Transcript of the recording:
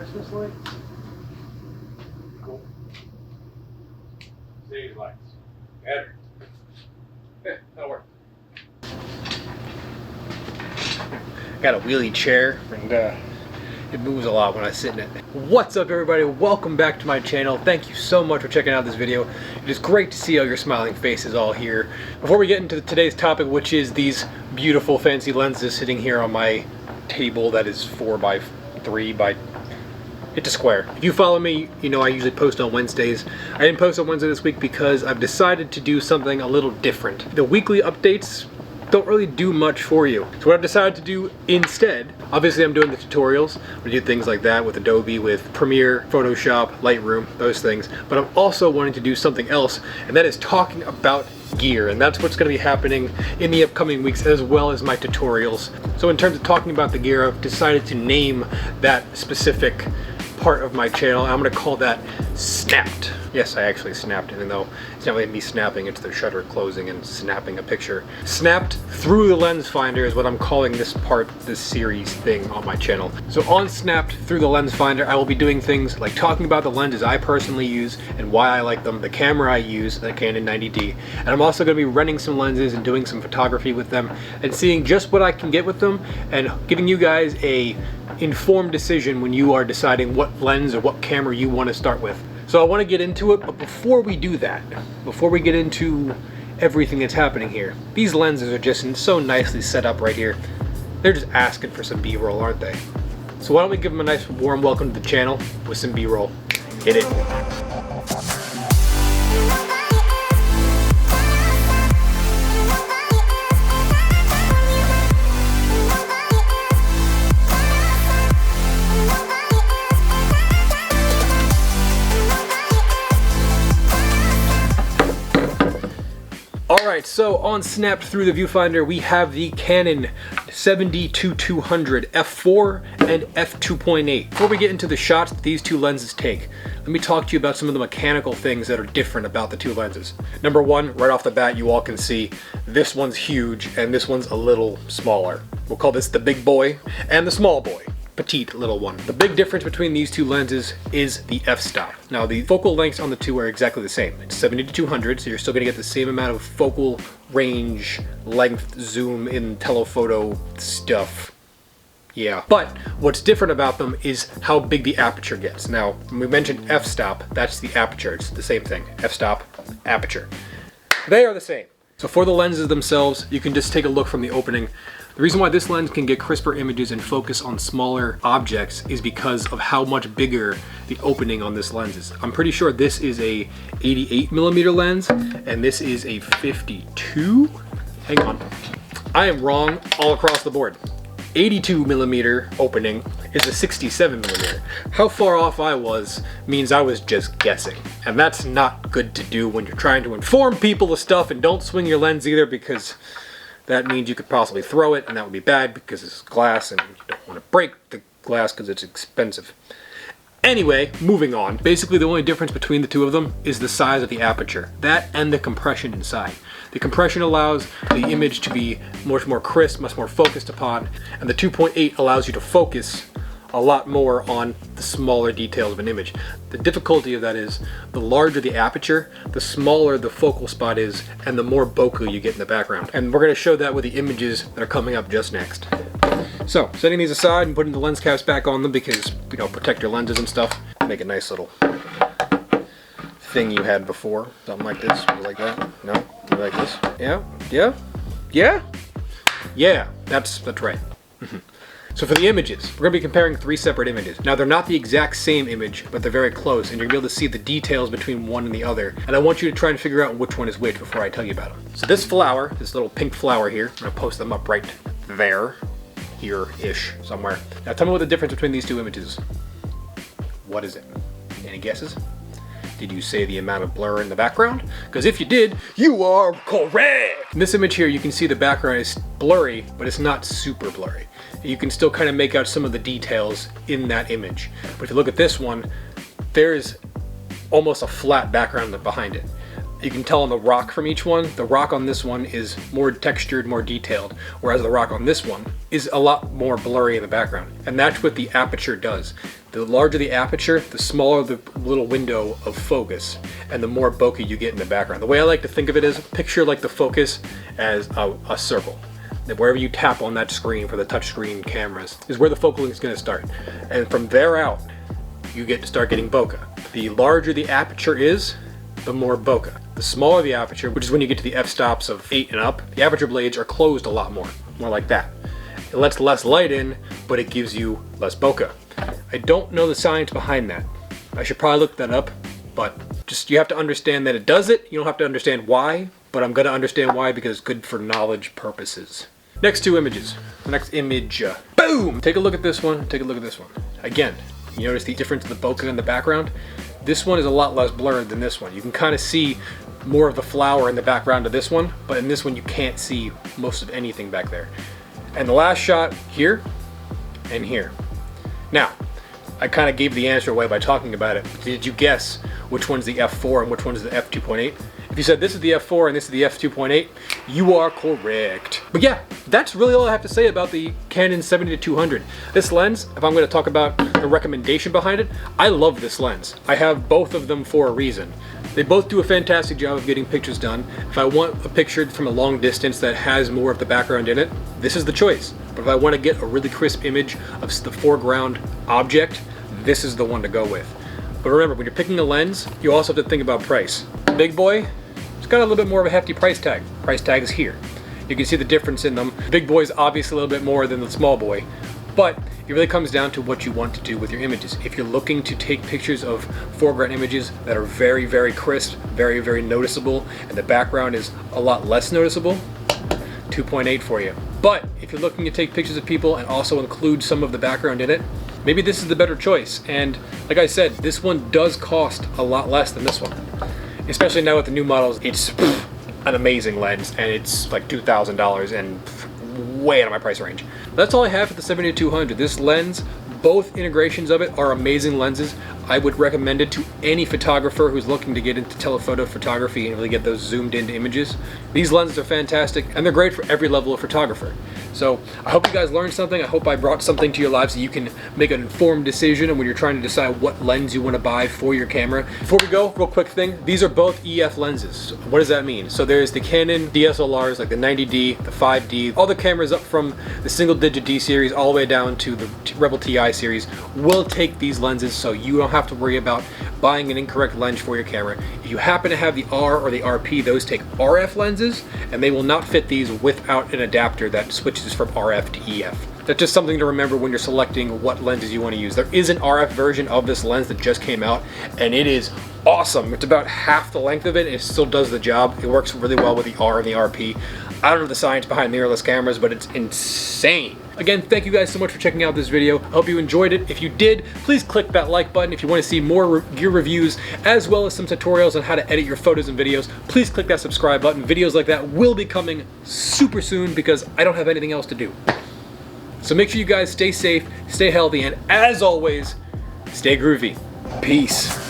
Christmas lights. Cool. These lights. Better. Yeah, that'll work. Got a wheelie chair, and it moves a lot when I sit in it. What's up, everybody? Welcome back to my channel. Thank you so much for checking out this video. It is great to see all your smiling faces all here. Before we get into today's topic, which is these beautiful fancy lenses sitting here on my table that is 4x3 by it's a square. If you follow me, you know I usually post on Wednesdays. I didn't post on Wednesday this week because I've decided to do something a little different. The weekly updates don't really do much for you. So what I've decided to do instead, obviously I'm doing the tutorials. I do things like that with Adobe, with Premiere, Photoshop, Lightroom, those things. But I'm also wanting to do something else, and that is talking about gear. And that's what's going to be happening in the upcoming weeks, as well as my tutorials. So in terms of talking about the gear, I've decided to name that specific part of my channel. I'm going to call that Snapped. Yes, I actually snapped, even though it's not really me snapping, it's the shutter closing and snapping a picture. Snapped through the lens finder is what I'm calling this part, this series thing on my channel. So on Snapped through the lens finder, I will be doing things like talking about the lenses I personally use and why I like them, the camera I use, the Canon 90D, and I'm also going to be renting some lenses and doing some photography with them and seeing just what I can get with them and giving you guys a informed decision when you are deciding what lens or what camera you want to start with. So I want to get into it, but before we do that, before we get into everything that's happening here, these lenses are just so nicely set up right here. They're just asking for some B-roll, aren't they? So why don't we give them a nice warm welcome to the channel with some B-roll. Hit it. Alright, so on Snapped through the viewfinder, we have the Canon 70-200 f4 and f2.8. Before we get into the shots that these two lenses take, let me talk to you about some of the mechanical things that are different about the two lenses. Number one, right off the bat, you all can see this one's huge and this one's a little smaller. We'll call this the big boy and the small boy. Petite little one. The big difference between these two lenses is the f-stop. Now the focal lengths on the two are exactly the same. It's 70-200, so you're still gonna get the same amount of focal range, length, zoom in telephoto stuff. Yeah. But what's different about them is how big the aperture gets. Now, when we mentioned f-stop, that's the aperture. It's the same thing. F-stop, aperture. They are the same. So for the lenses themselves, you can just take a look from the opening. The reason why this lens can get crisper images and focus on smaller objects is because of how much bigger the opening on this lens is. I'm pretty sure this is a 88mm lens and this is a 52. Hang on. I am wrong all across the board. 82mm opening is a 67mm. How far off I was means I was just guessing. And that's not good to do when you're trying to inform people of stuff, and don't swing your lens either, because that means you could possibly throw it, and that would be bad because it's glass and you don't want to break the glass because it's expensive. Anyway, moving on. Basically, the only difference between the two of them is the size of the aperture. That and the compression inside. The compression allows the image to be much more crisp, much more focused upon, and the 2.8 allows you to focus a lot more on the smaller details of an image. The difficulty of that is the larger the aperture, the smaller the focal spot is, and the more bokeh you get in the background. And we're going to show that with the images that are coming up just next. So, setting these aside and putting the lens caps back on them because, you know, protect your lenses and stuff. Make a nice little thing you had before. Something like this. Like that. No? Like this. Yeah? Yeah? Yeah? Yeah, that's right. So for the images, we're going to be comparing three separate images. Now they're not the exact same image, but they're very close, and you're going to be able to see the details between one and the other. And I want you to try and figure out which one is which before I tell you about them. So this flower, this little pink flower here, I'm going to post them up right there, here-ish, somewhere. Now tell me what the difference between these two images is. What is it? Any guesses? Did you say the amount of blur in the background? Because if you did, you are correct! In this image here, you can see the background is blurry, but it's not super blurry. You can still kind of make out some of the details in that image. But if you look at this one, there's almost a flat background behind it. You can tell on the rock from each one, the rock on this one is more textured, more detailed, whereas the rock on this one is a lot more blurry in the background. And that's what the aperture does. The larger the aperture, the smaller the little window of focus, and the more bokeh you get in the background. The way I like to think of it is, picture like the focus as a circle. That wherever you tap on that screen for the touchscreen cameras is where the focal length is going to start. And from there out, you get to start getting bokeh. The larger the aperture is, the more bokeh. The smaller the aperture, which is when you get to the f-stops of 8 and up, the aperture blades are closed a lot more like that. It lets less light in, but it gives you less bokeh. I don't know the science behind that. I should probably look that up, but just you have to understand that it does it. You don't have to understand why, but I'm gonna understand why because it's good for knowledge purposes. Next two images. The next image, boom! Take a look at this one, take a look at this one. Again, you notice the difference in the bokeh in the background? This one is a lot less blurred than this one. You can kind of see more of the flower in the background of this one, but in this one you can't see most of anything back there. And the last shot here and here. Now, I kind of gave the answer away by talking about it. Did you guess which one's the f4 and which one's the f2.8? If you said this is the f4 and this is the f2.8, you are correct. But yeah, that's really all I have to say about the Canon 70-200. This lens, if I'm going to talk about the recommendation behind it, I love this lens. I have both of them for a reason. They both do a fantastic job of getting pictures done. If I want a picture from a long distance that has more of the background in it, this is the choice. But if I want to get a really crisp image of the foreground object, this is the one to go with. But remember, when you're picking a lens, you also have to think about price. Big boy, it's got a little bit more of a hefty price tag. Price tag is here. You can see the difference in them. Big boy is obviously a little bit more than the small boy, but it really comes down to what you want to do with your images. If you're looking to take pictures of foreground images that are very, very crisp, very, very noticeable, and the background is a lot less noticeable, 2.8 for you. But if you're looking to take pictures of people and also include some of the background in it, maybe this is the better choice. And like I said, this one does cost a lot less than this one. Especially now with the new models, it's an amazing lens, and it's like $2,000 and way out of my price range. That's all I have for the 70-200. This lens, both integrations of it are amazing lenses. I would recommend it to any photographer who's looking to get into telephoto photography and really get those zoomed into images. These lenses are fantastic, and they're great for every level of photographer. So I hope you guys learned something. I hope I brought something to your lives so you can make an informed decision and when you're trying to decide what lens you want to buy for your camera. Before we go, real quick thing, these are both EF lenses. What does that mean? So there's the Canon DSLRs like the 90D, the 5D, all the cameras up from the single digit D series all the way down to the Rebel TI series will take these lenses, so you don't have to worry about buying an incorrect lens for your camera. If you happen to have the R or the RP, those take RF lenses, and they will not fit these without an adapter that switches from RF to EF. That's just something to remember when you're selecting what lenses you want to use. There is an RF version of this lens that just came out, and it is awesome. It's about half the length of it, and it still does the job. It works really well with the R and the RP. I don't know the science behind mirrorless cameras, but it's insane. Again, thank you guys so much for checking out this video. I hope you enjoyed it. If you did, please click that like button. If you want to see more gear reviews, as well as some tutorials on how to edit your photos and videos, please click that subscribe button. Videos like that will be coming super soon because I don't have anything else to do. So make sure you guys stay safe, stay healthy, and as always, stay groovy. Peace.